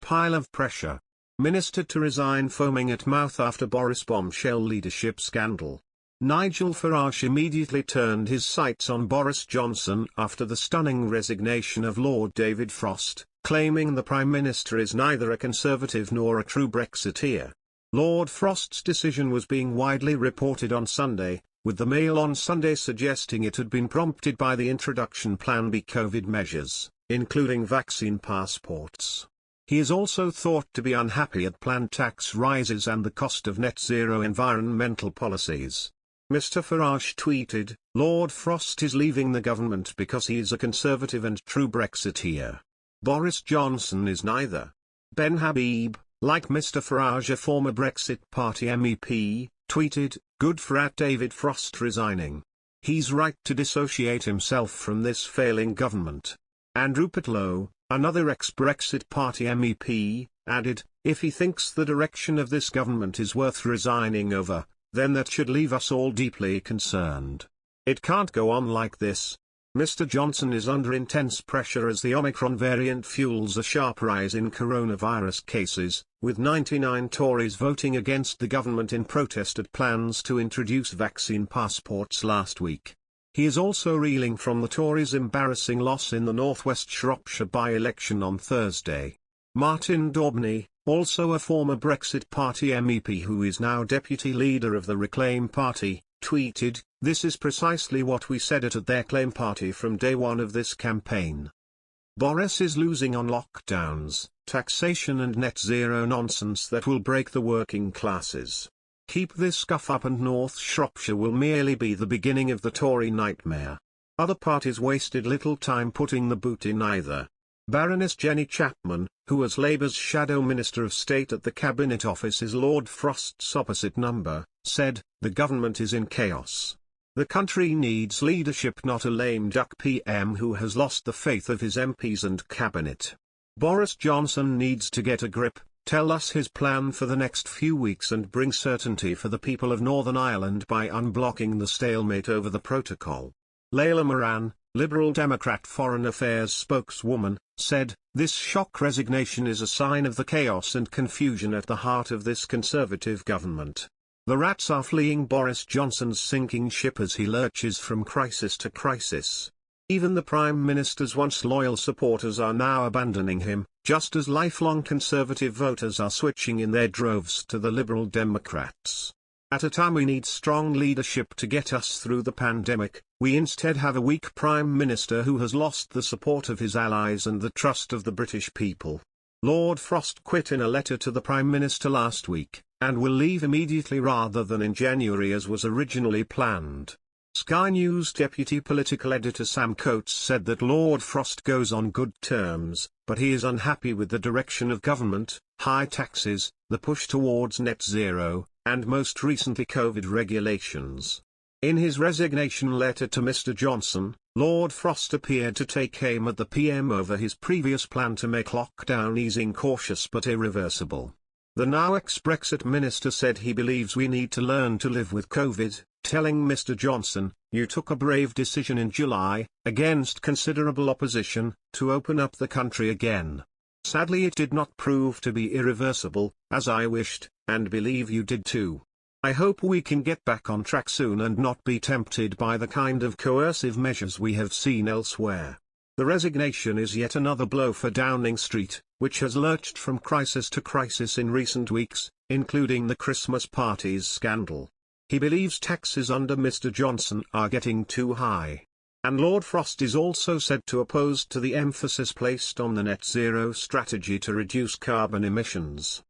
pile of pressure. Minister to resign foaming at mouth after Boris Bombshell leadership scandal. Nigel Farage immediately turned his sights on Boris Johnson after the stunning resignation of Lord David Frost, claiming the Prime Minister is neither a Conservative nor a true Brexiteer. Lord Frost's decision was being widely reported on Sunday, with the Mail on Sunday suggesting it had been prompted by the introduction Plan B COVID measures, including vaccine passports. He is also thought to be unhappy at planned tax rises and the cost of net zero environmental policies. Mr. Farage tweeted, "Lord Frost is leaving the government because he is a Conservative and true Brexiteer. Boris Johnson is neither." Ben Habib, like Mr. Farage a former Brexit Party MEP, tweeted, "Good for David Frost resigning. He's right to dissociate himself from this failing government." And Rupert Lowe, another ex-Brexit Party MEP, added, "If he thinks the direction of this government is worth resigning over, then that should leave us all deeply concerned. It can't go on like this." Mr. Johnson is under intense pressure as the Omicron variant fuels a sharp rise in coronavirus cases, with 99 Tories voting against the government in protest at plans to introduce vaccine passports last week. He is also reeling from the Tories' embarrassing loss in the North West Shropshire by-election on Thursday. Martin Daubney, also a former Brexit Party MEP who is now deputy leader of the Reclaim Party, tweeted, "This is precisely what we said at their Claim Party from day one of this campaign." Boris is losing on lockdowns, taxation and net zero nonsense that will break the working classes. Keep this scuff up and North Shropshire will merely be the beginning of the Tory nightmare. Other parties wasted little time putting the boot in either. Baroness Jenny Chapman, who as Labour's Shadow Minister of State at the Cabinet Office is Lord Frost's opposite number, said, "The government is in chaos. The country needs leadership, not a lame duck PM who has lost the faith of his MPs and Cabinet. Boris Johnson needs to get a grip, tell us his plan for the next few weeks and bring certainty for the people of Northern Ireland by unblocking the stalemate over the protocol." Layla Moran, Liberal Democrat Foreign Affairs spokeswoman, said, "This shock resignation is a sign of the chaos and confusion at the heart of this Conservative government. The rats are fleeing Boris Johnson's sinking ship as he lurches from crisis to crisis. Even the Prime Minister's once loyal supporters are now abandoning him, just as lifelong Conservative voters are switching in their droves to the Liberal Democrats. At a time we need strong leadership to get us through the pandemic, we instead have a weak Prime Minister who has lost the support of his allies and the trust of the British people." Lord Frost quit in a letter to the Prime Minister last week, and will leave immediately rather than in January as was originally planned. Sky News deputy political editor Sam Coates said that Lord Frost goes on good terms, but he is unhappy with the direction of government, high taxes, the push towards net zero, and most recently COVID regulations. In his resignation letter to Mr. Johnson, Lord Frost appeared to take aim at the PM over his previous plan to make lockdown easing cautious but irreversible. The now ex-Brexit minister said he believes we need to learn to live with COVID, telling Mr. Johnson, "You took a brave decision in July, against considerable opposition, to open up the country again. Sadly it did not prove to be irreversible, as I wished, and believe you did too. I hope we can get back on track soon and not be tempted by the kind of coercive measures we have seen elsewhere." The resignation is yet another blow for Downing Street, which has lurched from crisis to crisis in recent weeks, including the Christmas parties scandal. He believes taxes under Mr. Johnson are getting too high. And Lord Frost is also said to oppose to the emphasis placed on the net zero strategy to reduce carbon emissions.